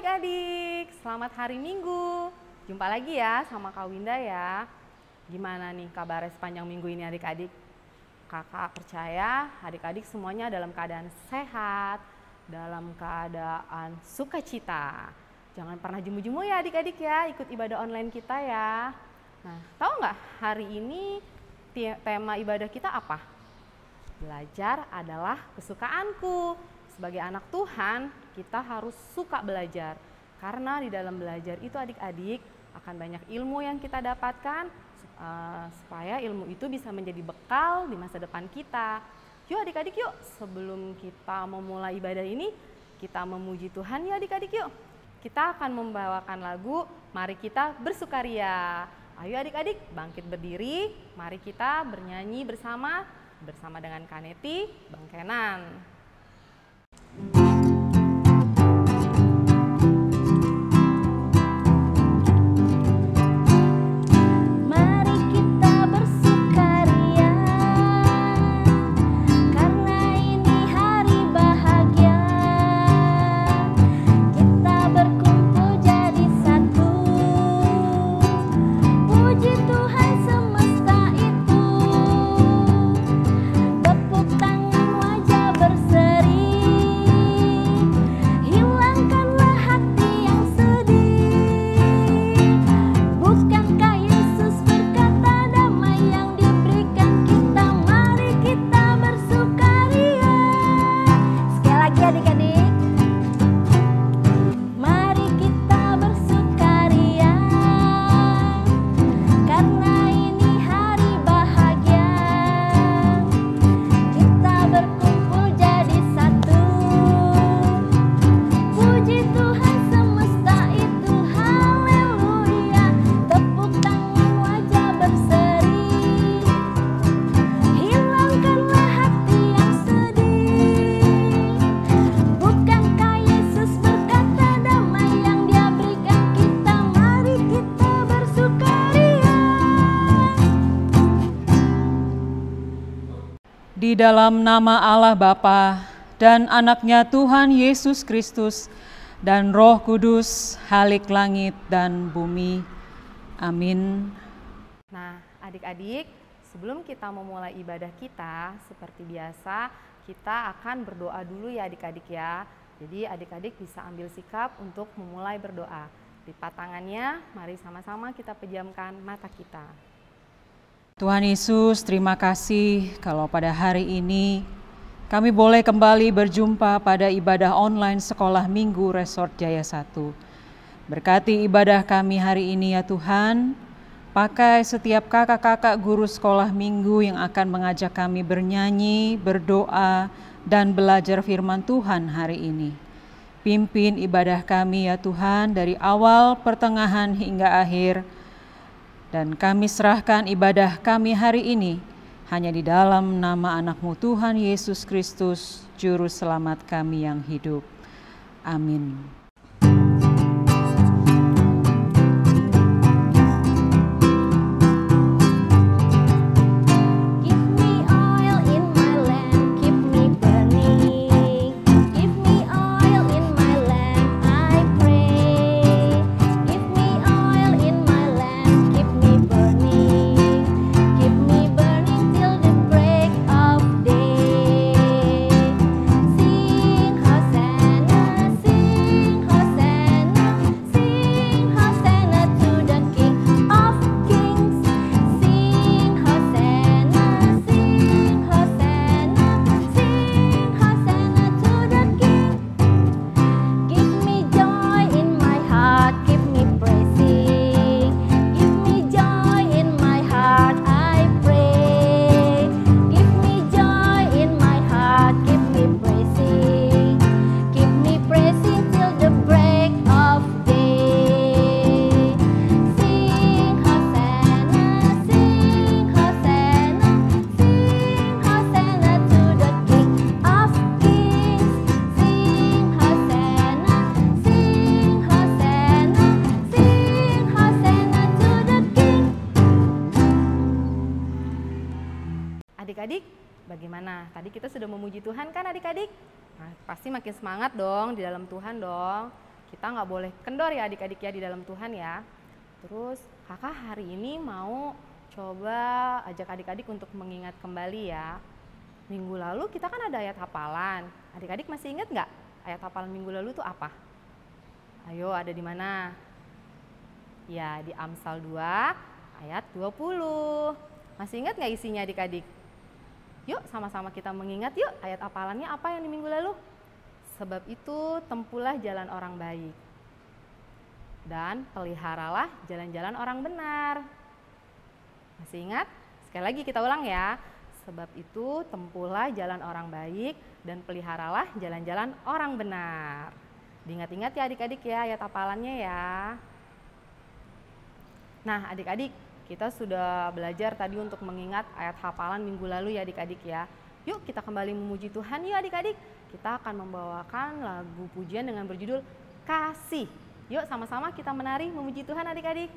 adik-adik, selamat hari Minggu. Jumpa lagi ya sama Kak Winda ya. Gimana nih kabarnya sepanjang minggu ini adik-adik? Kakak percaya adik-adik semuanya dalam keadaan sehat, dalam keadaan sukacita. Jangan pernah jemu-jemu ya adik-adik ya, ikut ibadah online kita ya. Nah, tahu nggak hari ini tema ibadah kita apa? Belajar adalah kesukaanku. Sebagai anak Tuhan, kita harus suka belajar. Karena di dalam belajar itu adik-adik akan banyak ilmu yang kita dapatkan supaya ilmu itu bisa menjadi bekal di masa depan kita. Yuk adik-adik yuk, sebelum kita memulai ibadah ini, kita memuji Tuhan ya adik-adik yuk. Kita akan membawakan lagu Mari Kita Bersukaria. Ayo adik-adik bangkit berdiri, mari kita bernyanyi bersama dengan Kaneti, Bang Kenan. Di dalam nama Allah Bapa dan anaknya Tuhan Yesus Kristus dan Roh Kudus, halik langit dan bumi. Amin. Nah adik-adik, sebelum kita memulai ibadah kita, seperti biasa kita akan berdoa dulu ya adik-adik ya. Jadi adik-adik bisa ambil sikap untuk memulai berdoa. Lipat tangannya, mari sama-sama kita pejamkan mata kita. Tuhan Yesus, terima kasih kalau pada hari ini kami boleh kembali berjumpa pada ibadah online Sekolah Minggu Resort Jaya 1. Berkati ibadah kami hari ini ya Tuhan, pakai setiap kakak-kakak guru sekolah minggu yang akan mengajak kami bernyanyi, berdoa, dan belajar firman Tuhan hari ini. Pimpin ibadah kami ya Tuhan dari awal, pertengahan, hingga akhir. Dan kami serahkan ibadah kami hari ini hanya di dalam nama anak-Mu Tuhan Yesus Kristus, Juru Selamat kami yang hidup. Amin. Adik-adik, bagaimana? Tadi kita sudah memuji Tuhan kan adik-adik? Nah, pasti makin semangat dong di dalam Tuhan dong. kita nggak boleh kendor ya adik-adik ya di dalam Tuhan ya. Terus kakak hari ini mau coba ajak adik-adik untuk mengingat kembali ya. Minggu lalu kita kan ada ayat hafalan. Adik-adik masih ingat nggak ayat hafalan minggu lalu itu apa? Ayo, ada di mana? Ya, di Amsal 2 ayat 20. Masih ingat nggak isinya adik-adik? Yuk sama-sama kita mengingat yuk ayat hafalannya apa yang di minggu lalu? Sebab itu tempuhlah jalan orang baik dan peliharalah jalan-jalan orang benar. Masih ingat? Sekali lagi kita ulang ya. Sebab itu tempuhlah jalan orang baik dan peliharalah jalan-jalan orang benar. Diingat-ingat ya adik-adik ya ayat hafalannya ya. Nah adik-adik, kita sudah belajar tadi untuk mengingat ayat hafalan minggu lalu ya adik-adik ya. Yuk kita kembali memuji Tuhan yuk adik-adik. Kita akan membawakan lagu pujian dengan berjudul Kasih. Yuk sama-sama kita menari memuji Tuhan adik-adik.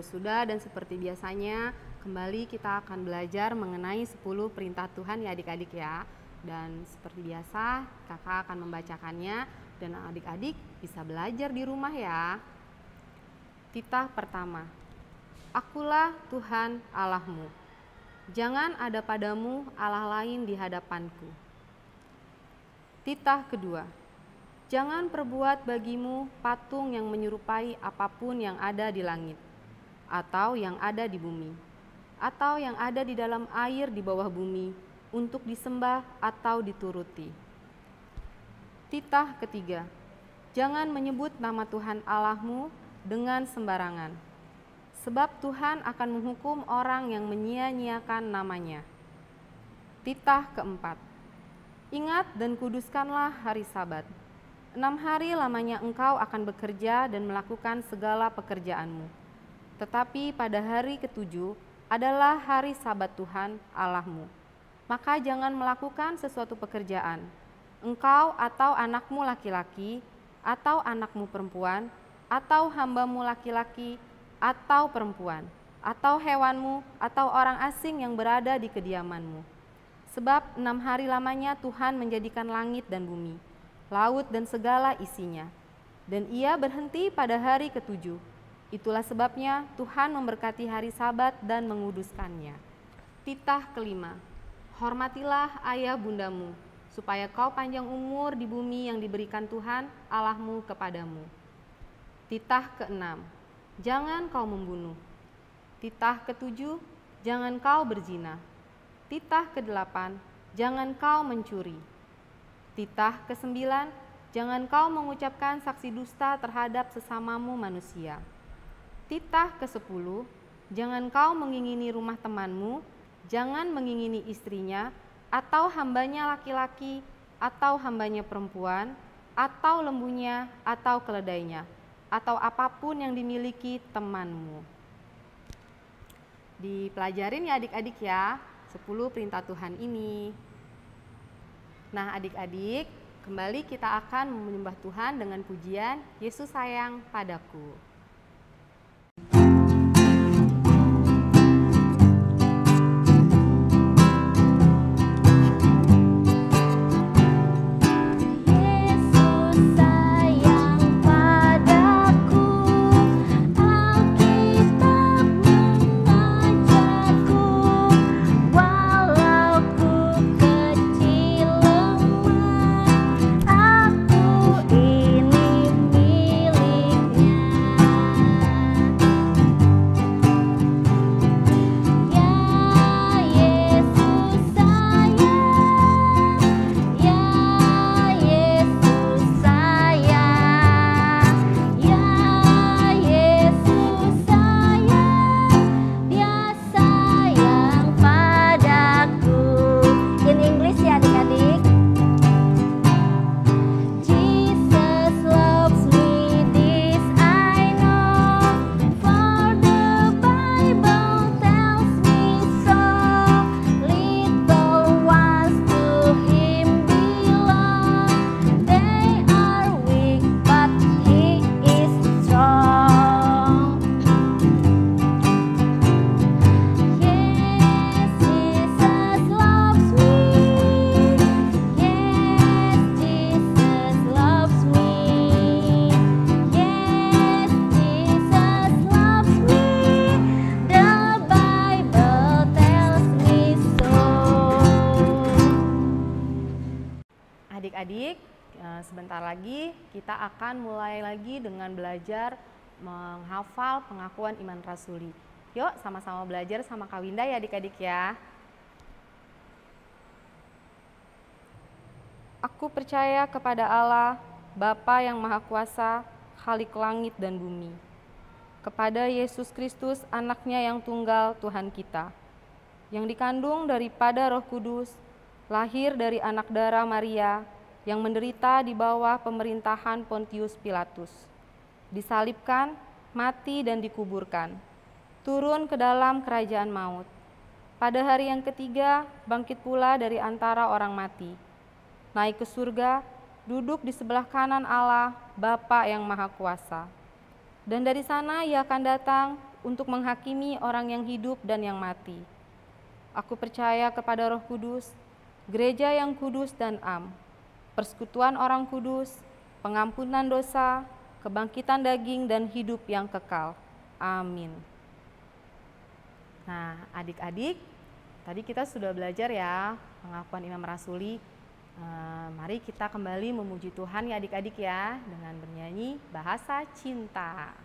Sudah dan seperti biasanya kembali kita akan belajar mengenai 10 perintah Tuhan ya adik-adik ya. Dan seperti biasa kakak akan membacakannya dan adik-adik bisa belajar di rumah ya. Titah pertama, Akulah Tuhan Allahmu, jangan ada padamu Allah lain di hadapanku. Titah kedua, jangan perbuat bagimu patung yang menyerupai apapun yang ada di langit, atau yang ada di bumi, atau yang ada di dalam air di bawah bumi, untuk disembah atau dituruti. Titah ketiga, jangan menyebut nama Tuhan Allahmu dengan sembarangan, sebab Tuhan akan menghukum orang yang menyia-nyiakan namanya. Titah keempat, ingat dan kuduskanlah hari Sabat. 6 hari lamanya engkau akan bekerja dan melakukan segala pekerjaanmu. Tetapi pada hari ke-7 adalah hari Sabat Tuhan Allahmu. Maka jangan melakukan sesuatu pekerjaan, engkau atau anakmu laki-laki, atau anakmu perempuan, atau hambamu laki-laki, atau perempuan, atau hewanmu, atau orang asing yang berada di kediamanmu. Sebab 6 hari lamanya Tuhan menjadikan langit dan bumi, laut dan segala isinya. Dan ia berhenti pada hari ke-7. Itulah sebabnya Tuhan memberkati hari Sabat dan menguduskannya. Titah kelima, hormatilah ayah bundamu, supaya kau panjang umur di bumi yang diberikan Tuhan Allahmu kepadamu. Titah keenam, jangan kau membunuh. Titah ketujuh, jangan kau berzina. Titah kedelapan, jangan kau mencuri. Titah kesembilan, jangan kau mengucapkan saksi dusta terhadap sesamamu manusia. Titah ke-10, jangan kau mengingini rumah temanmu, jangan mengingini istrinya, atau hambanya laki-laki, atau hambanya perempuan, atau lembunya, atau keledainya, atau apapun yang dimiliki temanmu. Dipelajarin ya adik-adik ya, 10 perintah Tuhan ini. Nah adik-adik, kembali kita akan menyembah Tuhan dengan pujian Yesus sayang padaku. Adik-adik, sebentar lagi kita akan mulai lagi dengan belajar menghafal pengakuan iman rasuli. Yuk sama-sama belajar sama Kak Winda ya adik-adik ya. Aku percaya kepada Allah, Bapa yang Maha Kuasa, Khalik langit dan bumi. Kepada Yesus Kristus, anaknya yang tunggal Tuhan kita, yang dikandung daripada Roh Kudus, lahir dari anak darah Maria, yang menderita di bawah pemerintahan Pontius Pilatus, disalibkan, mati dan dikuburkan, turun ke dalam kerajaan maut. Pada hari yang ketiga, bangkit pula dari antara orang mati, naik ke surga, duduk di sebelah kanan Allah, Bapa yang Maha Kuasa. Dan dari sana Ia akan datang untuk menghakimi orang yang hidup dan yang mati. Aku percaya kepada Roh Kudus, gereja yang kudus dan am, persekutuan orang kudus, pengampunan dosa, kebangkitan daging dan hidup yang kekal. Amin. Nah, adik-adik, tadi kita sudah belajar ya pengakuan iman rasuli. Mari kita kembali memuji Tuhan ya adik-adik ya dengan bernyanyi bahasa cinta.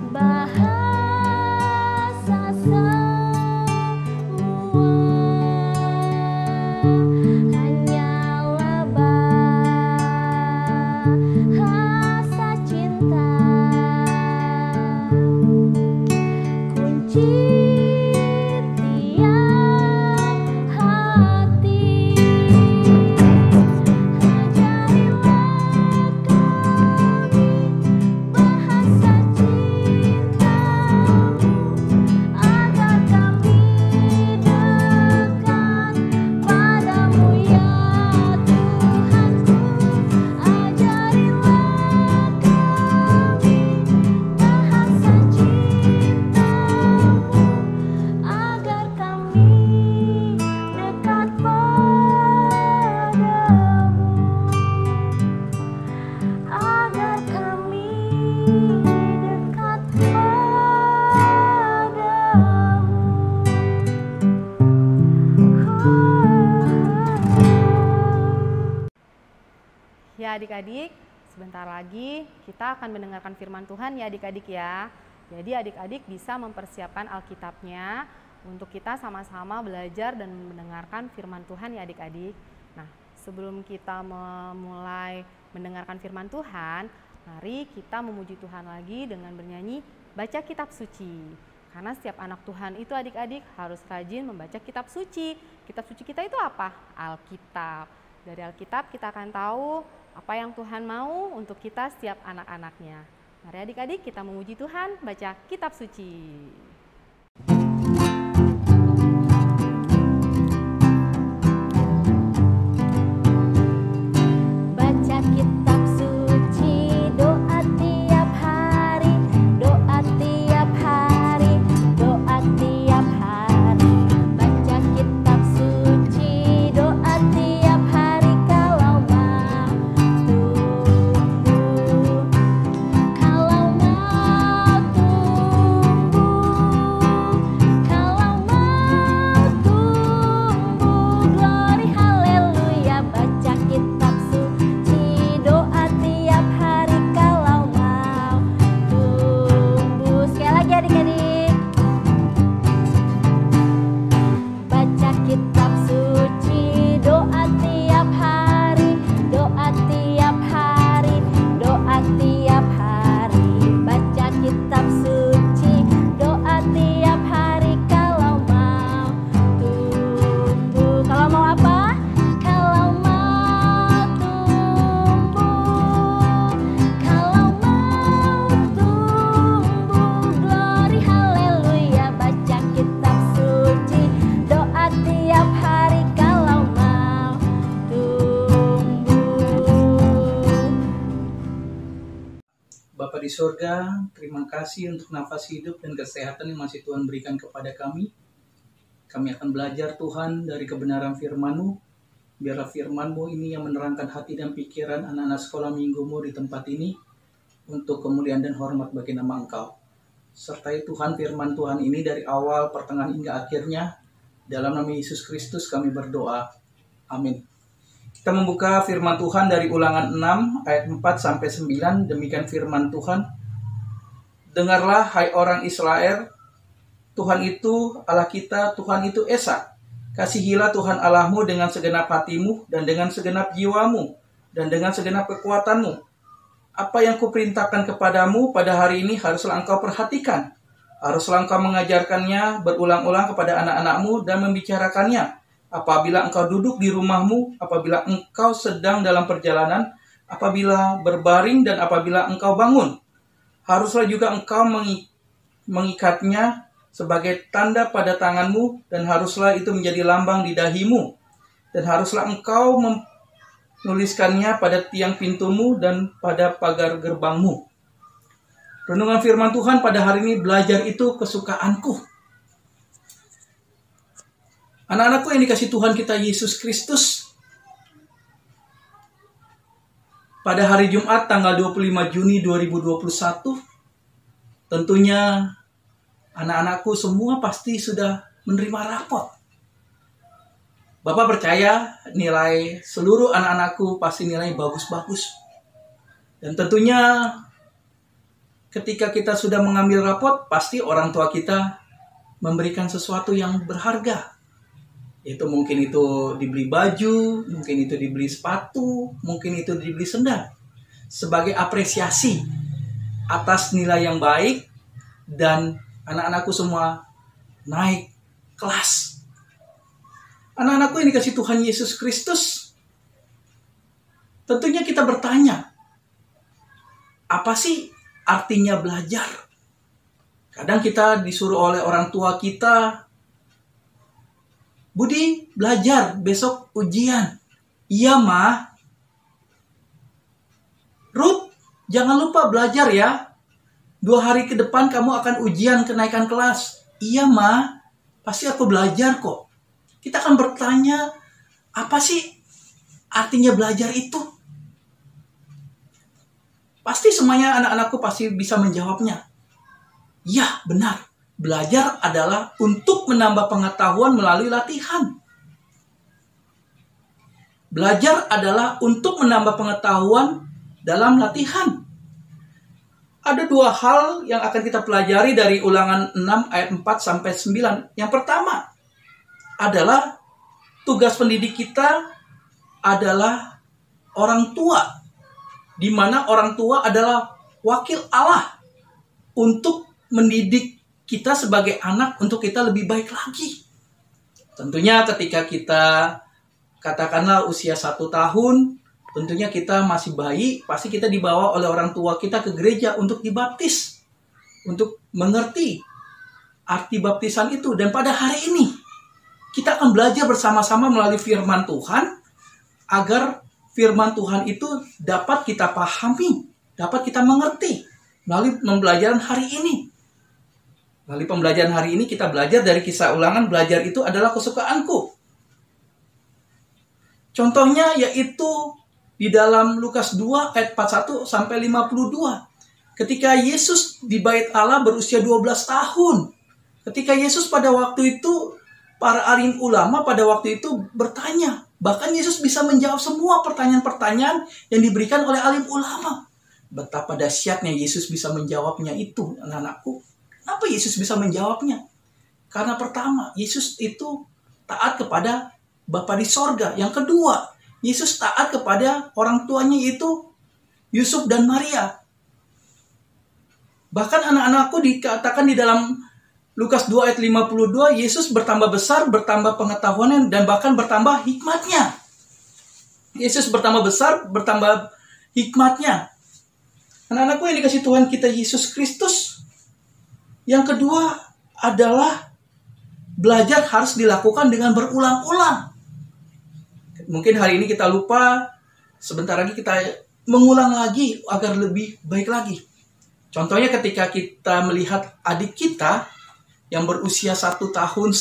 Bahasa ya adik-adik, sebentar lagi kita akan mendengarkan firman Tuhan ya adik-adik ya. Jadi adik-adik bisa mempersiapkan Alkitabnya untuk kita sama-sama belajar dan mendengarkan firman Tuhan ya adik-adik. Nah, sebelum kita memulai mendengarkan firman Tuhan, mari kita memuji Tuhan lagi dengan bernyanyi Baca Kitab Suci. Karena setiap anak Tuhan itu adik-adik harus rajin membaca kitab suci. Kitab suci kita itu apa? Alkitab. Dari Alkitab kita akan tahu apa yang Tuhan mau untuk kita setiap anak-anaknya. Mari adik-adik kita memuji Tuhan, baca kitab suci. Baca kitab suci, doa tiap hari, doa tiap hari, doa tiap hari. Baca kitab suci, doa tiap hari kalau mau tumbuh. Kalau mau tumbuh, kalau mau tumbuh, glory haleluya. Baca kitab suci, doa tiap hari kalau mau tumbuh. Sekali lagi adik-adik. Baca kitab suci, doa tiap hari, doa tiap hari, doa tiap hari. Baca kitab suci, doa tiap hari kalau mau tumbuh. Kalau mau apa? Kalau mau tumbuh, kalau mau tumbuh, glory haleluya. Baca kitab suci, doa tiap hari kalau mau tumbuh. Bapa di surga, terima kasih untuk nafas hidup dan kesehatan yang masih Tuhan berikan kepada kami. Kami akan belajar Tuhan dari kebenaran firman-Mu. Biarlah firman-Mu ini yang menerangkan hati dan pikiran anak-anak sekolah minggu-Mu di tempat ini untuk kemuliaan dan hormat bagi nama Engkau. Sertai Tuhan firman Tuhan ini dari awal, pertengahan hingga akhirnya. Dalam nama Yesus Kristus kami berdoa. Amin. Kita membuka firman Tuhan dari Ulangan 6 ayat 4-9. Demikian firman Tuhan. Dengarlah hai orang Israel, Tuhan itu Allah kita, Tuhan itu Esa. Kasihilah Tuhan Allahmu dengan segenap hatimu dan dengan segenap jiwamu dan dengan segenap kekuatanmu. Apa yang kuperintahkan kepadamu pada hari ini haruslah engkau perhatikan. Haruslah engkau mengajarkannya berulang-ulang kepada anak-anakmu dan membicarakannya. Apabila engkau duduk di rumahmu, apabila engkau sedang dalam perjalanan, apabila berbaring dan apabila engkau bangun. Haruslah juga engkau mengikatnya sebagai tanda pada tanganmu dan haruslah itu menjadi lambang di dahimu. Dan haruslah engkau menuliskannya pada tiang pintumu dan pada pagar gerbangmu. Renungan firman Tuhan pada hari ini, belajar itu kesukaanku. Anak-anakku yang dikasih Tuhan kita Yesus Kristus, pada hari Jumat tanggal 25 Juni 2021, tentunya anak-anakku semua pasti sudah menerima rapot. Bapak percaya nilai seluruh anak-anakku pasti nilai bagus-bagus. Dan tentunya ketika kita sudah mengambil rapot, pasti orang tua kita memberikan sesuatu yang berharga. Itu mungkin itu dibeli baju, mungkin itu dibeli sepatu, mungkin itu dibeli sendal. Sebagai apresiasi atas nilai yang baik dan anak-anakku semua naik kelas. Anak-anakku yang dikasih Tuhan Yesus Kristus, tentunya kita bertanya, apa sih artinya belajar? Kadang kita disuruh oleh orang tua kita, Budi, belajar, besok ujian. Iya, Ma. Ruth, jangan lupa belajar ya. 2 hari ke depan kamu akan ujian kenaikan kelas. Iya, Ma. Pasti aku belajar kok. Kita akan bertanya, apa sih artinya belajar itu? Pasti semuanya anak-anakku pasti bisa menjawabnya. Ya, benar. Belajar adalah untuk menambah pengetahuan melalui latihan. Belajar adalah untuk menambah pengetahuan dalam latihan. Ada dua hal yang akan kita pelajari dari Ulangan 6 ayat 4 sampai 9. Yang pertama adalah tugas pendidik kita adalah orang tua, di mana orang tua adalah wakil Allah untuk mendidik kita sebagai anak untuk kita lebih baik lagi. Tentunya ketika kita katakanlah usia 1 tahun, tentunya kita masih bayi, pasti kita dibawa oleh orang tua kita ke gereja untuk dibaptis, untuk mengerti arti baptisan itu. Dan pada hari ini, kita akan belajar bersama-sama melalui firman Tuhan, agar firman Tuhan itu dapat kita pahami, dapat kita mengerti, melalui pembelajaran hari ini. Melalui pembelajaran hari ini, kita belajar dari Kisah Ulangan, belajar itu adalah kesukaanku. Contohnya yaitu di dalam Lukas 2 ayat 41 sampai 52. Ketika Yesus di bait Allah berusia 12 tahun. Ketika Yesus pada waktu itu, para alim ulama pada waktu itu bertanya. Bahkan Yesus bisa menjawab semua pertanyaan-pertanyaan yang diberikan oleh alim ulama. Betapa dahsyatnya Yesus bisa menjawabnya itu, anak-anakku. Kenapa Yesus bisa menjawabnya? Karena pertama, Yesus itu taat kepada Bapa di sorga. Yang kedua, Yesus taat kepada orang tuanya, yaitu Yusuf dan Maria. Bahkan anak-anakku dikatakan di dalam Lukas 2 ayat 52, Yesus bertambah besar, bertambah pengetahuannya, dan bahkan bertambah hikmatnya. Yesus bertambah besar, bertambah hikmatnya. Anak-anakku yang dikasih Tuhan kita Yesus Kristus. Yang kedua adalah belajar harus dilakukan dengan berulang-ulang. Mungkin hari ini kita lupa, sebentar lagi kita mengulang lagi agar lebih baik lagi. Contohnya ketika kita melihat adik kita yang berusia 1,5 tahun,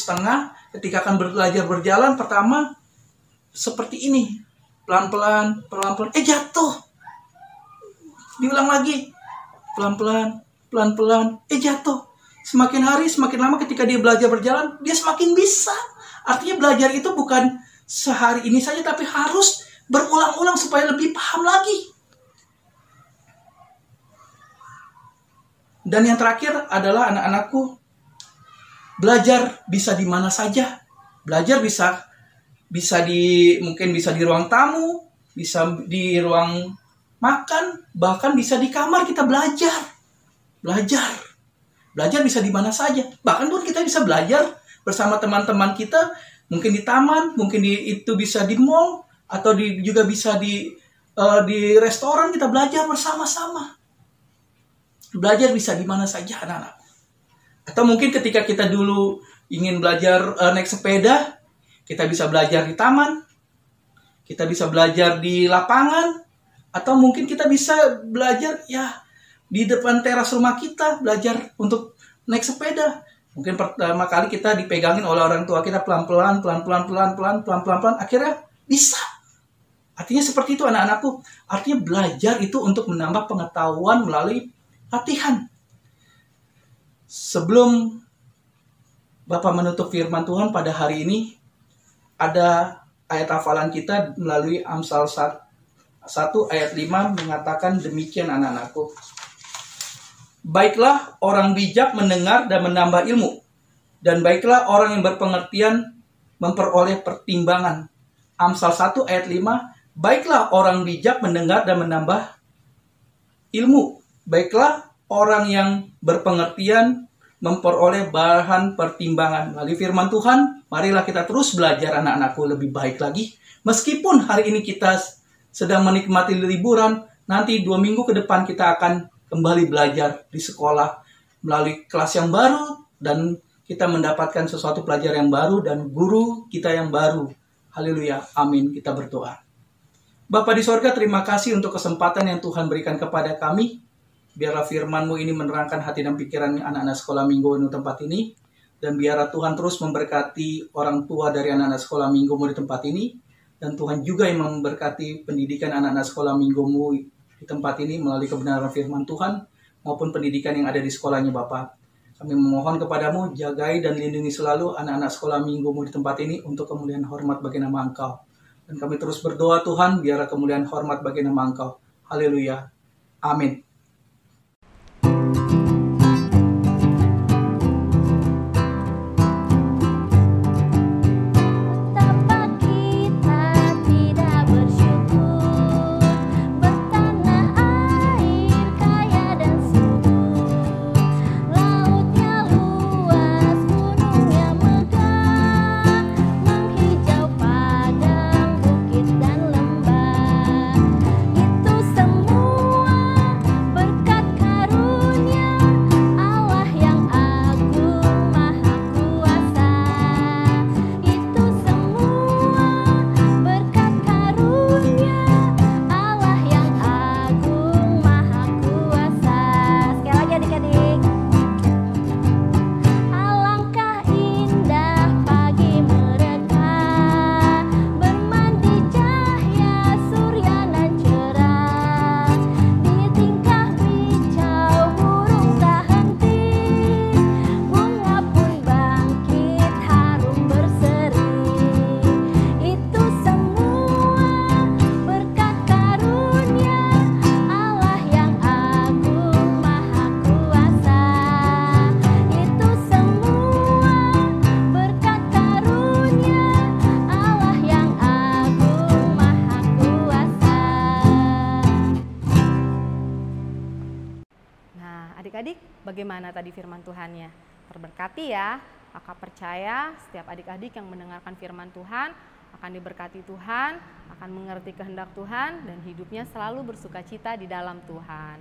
ketika akan belajar berjalan, pertama seperti ini. Pelan-pelan, pelan-pelan, jatuh. Diulang lagi. Pelan-pelan, pelan-pelan, jatuh. Semakin hari, semakin lama ketika dia belajar berjalan, dia semakin bisa. Artinya belajar itu bukan sehari ini saja, tapi harus berulang-ulang supaya lebih paham lagi. Dan yang terakhir adalah anak-anakku, belajar bisa di mana saja. Belajar mungkin bisa di ruang tamu, bisa di ruang makan, bahkan bisa di kamar kita belajar. Belajar bisa di mana saja. Bahkan pun kita bisa belajar bersama teman-teman kita, mungkin di taman, mungkin itu bisa di mall, atau juga bisa di restoran, kita belajar bersama-sama. Belajar bisa di mana saja, anak-anak. Atau mungkin ketika kita dulu ingin belajar naik sepeda, kita bisa belajar di taman, kita bisa belajar di lapangan, atau mungkin kita bisa belajar di depan teras rumah kita, belajar untuk naik sepeda. Mungkin pertama kali kita dipegangin oleh orang tua kita pelan-pelan, akhirnya bisa. Artinya seperti itu, anak-anakku. Artinya belajar itu untuk menambah pengetahuan melalui latihan. Sebelum Bapak menutup firman Tuhan pada hari ini, ada ayat hafalan kita melalui Amsal 1 ayat 5 mengatakan demikian, anak-anakku. Baiklah orang bijak mendengar dan menambah ilmu, dan baiklah orang yang berpengertian memperoleh pertimbangan. Amsal 1 ayat 5, baiklah orang bijak mendengar dan menambah ilmu. Baiklah orang yang berpengertian memperoleh bahan pertimbangan. Melalui firman Tuhan, marilah kita terus belajar, anak-anakku, lebih baik lagi. Meskipun hari ini kita sedang menikmati liburan, nanti 2 minggu ke depan kita akan kembali belajar di sekolah melalui kelas yang baru, dan kita mendapatkan sesuatu pelajaran yang baru dan guru kita yang baru. Haleluya, amin. Kita berdoa. Bapa di sorga, terima kasih untuk kesempatan yang Tuhan berikan kepada kami. Biarlah firman-Mu ini menerangkan hati dan pikiran anak-anak sekolah minggu di tempat ini. Dan biarlah Tuhan terus memberkati orang tua dari anak-anak sekolah minggu-Mu di tempat ini. Dan Tuhan juga yang memberkati pendidikan anak-anak sekolah minggu-Mu di tempat ini melalui kebenaran firman Tuhan maupun pendidikan yang ada di sekolahnya, Bapak. Kami memohon kepadamu, jagai dan lindungi selalu anak-anak sekolah minggu-Mu di tempat ini untuk kemuliaan hormat bagi nama Engkau. Dan kami terus berdoa Tuhan, biarlah kemuliaan hormat bagi nama Engkau. Haleluya. Amin. Adik-adik, bagaimana tadi firman Tuhannya? Terberkati ya. Kakak percaya setiap adik-adik yang mendengarkan firman Tuhan akan diberkati Tuhan, akan mengerti kehendak Tuhan, dan hidupnya selalu bersukacita di dalam Tuhan.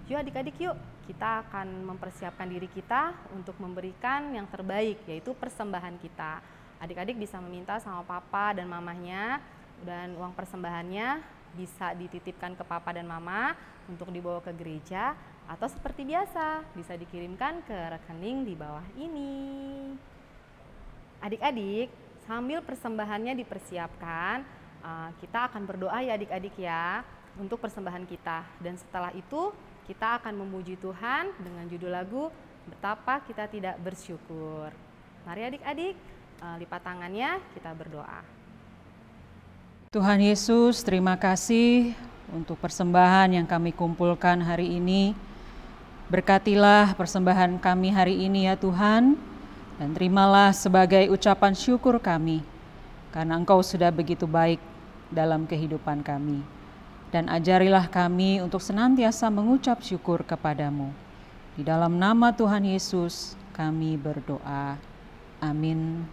Yuk adik-adik yuk, kita akan mempersiapkan diri kita untuk memberikan yang terbaik, yaitu persembahan kita. Adik-adik bisa meminta sama papa dan mamahnya, dan uang persembahannya bisa dititipkan ke papa dan mama untuk dibawa ke gereja, atau seperti biasa bisa dikirimkan ke rekening di bawah ini. Adik-adik, sambil persembahannya dipersiapkan, kita akan berdoa ya adik-adik ya untuk persembahan kita. Dan setelah itu kita akan memuji Tuhan dengan judul lagu Betapa Kita Tidak Bersyukur. Mari adik-adik, lipat tangannya, kita berdoa. Tuhan Yesus, terima kasih untuk persembahan yang kami kumpulkan hari ini. Berkatilah persembahan kami hari ini ya Tuhan, dan terimalah sebagai ucapan syukur kami, karena Engkau sudah begitu baik dalam kehidupan kami. Dan ajarilah kami untuk senantiasa mengucap syukur kepadamu. Di dalam nama Tuhan Yesus kami berdoa. Amin.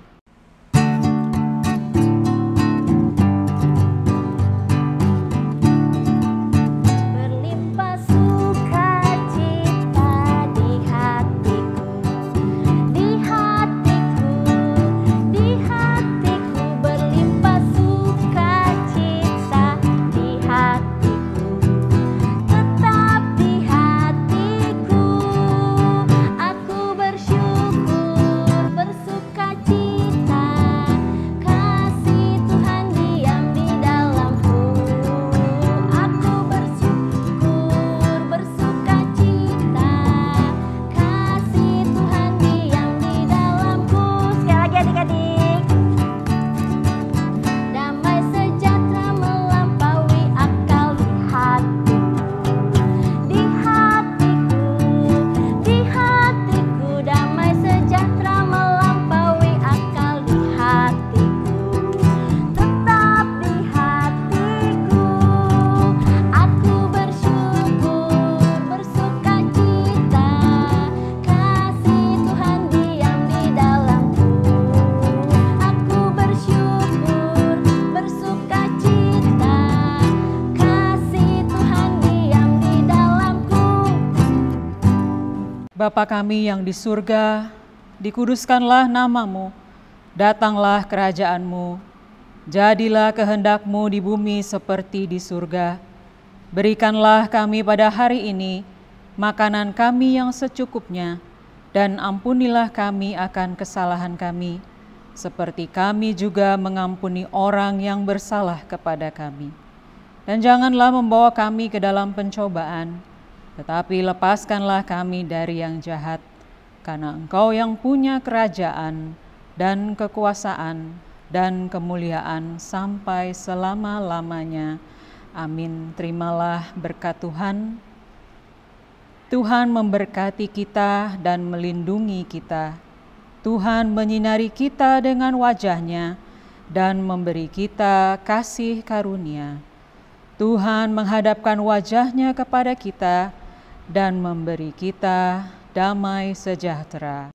Bapa kami yang di surga, dikuduskanlah namamu, datanglah kerajaan-Mu, jadilah kehendak-Mu di bumi seperti di surga. Berikanlah kami pada hari ini makanan kami yang secukupnya, dan ampunilah kami akan kesalahan kami, seperti kami juga mengampuni orang yang bersalah kepada kami. Dan janganlah membawa kami ke dalam pencobaan, tetapi lepaskanlah kami dari yang jahat, karena Engkau yang punya kerajaan dan kekuasaan dan kemuliaan sampai selama-lamanya. Amin. Terimalah berkat Tuhan. Tuhan memberkati kita dan melindungi kita. Tuhan menyinari kita dengan wajah-Nya dan memberi kita kasih karunia. Tuhan menghadapkan wajah-Nya kepada kita dan memberi kita damai sejahtera.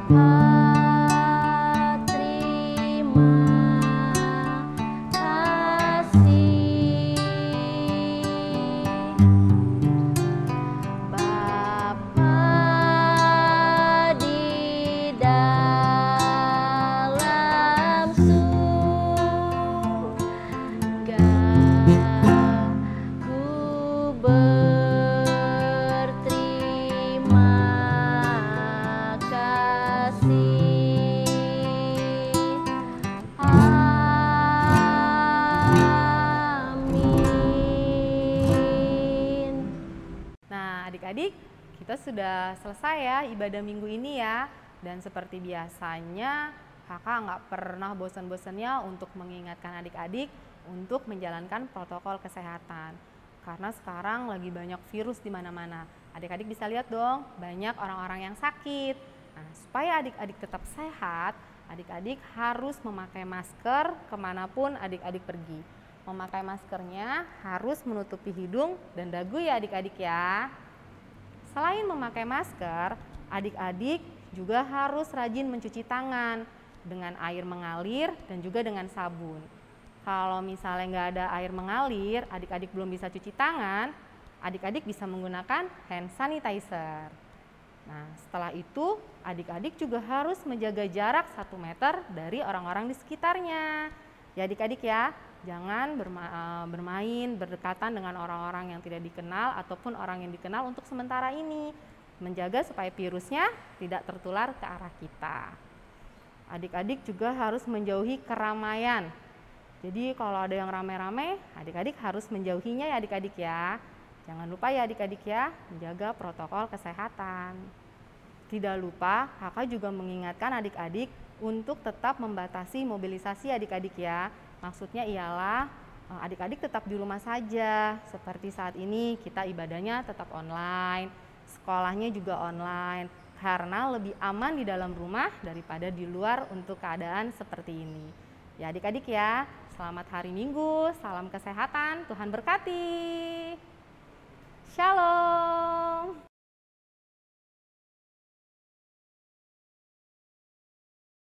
Bapa, terima kasih. Bapa, terima kasih. Bapa di dalam surga, ku berterima kasih. Amin. Nah, adik-adik, kita sudah selesai ya ibadah minggu ini ya. Dan seperti biasanya, kakak nggak pernah bosan-bosannya untuk mengingatkan adik-adik untuk menjalankan protokol kesehatan. Karena sekarang lagi banyak virus di mana-mana. Adik-adik bisa lihat dong, banyak orang-orang yang sakit. Nah, supaya adik-adik tetap sehat, adik-adik harus memakai masker kemanapun adik-adik pergi. Memakai maskernya harus menutupi hidung dan dagu ya adik-adik ya. Selain memakai masker, adik-adik juga harus rajin mencuci tangan dengan air mengalir dan juga dengan sabun. Kalau misalnya nggak ada air mengalir, adik-adik belum bisa cuci tangan, adik-adik bisa menggunakan hand sanitizer. Nah, setelah itu adik-adik juga harus menjaga jarak 1 meter dari orang-orang di sekitarnya. Ya adik-adik ya, jangan bermain berdekatan dengan orang-orang yang tidak dikenal ataupun orang yang dikenal untuk sementara ini. Menjaga supaya virusnya tidak tertular ke arah kita. Adik-adik juga harus menjauhi keramaian. Jadi kalau ada yang rame-rame, adik-adik harus menjauhinya ya adik-adik ya. Jangan lupa ya adik-adik ya, menjaga protokol kesehatan. Tidak lupa, kakak juga mengingatkan adik-adik untuk tetap membatasi mobilisasi adik-adik ya. Maksudnya ialah adik-adik tetap di rumah saja. Seperti saat ini kita ibadahnya tetap online, sekolahnya juga online. Karena lebih aman di dalam rumah daripada di luar untuk keadaan seperti ini. Ya adik-adik ya, selamat hari Minggu, salam kesehatan, Tuhan berkati. Shalom.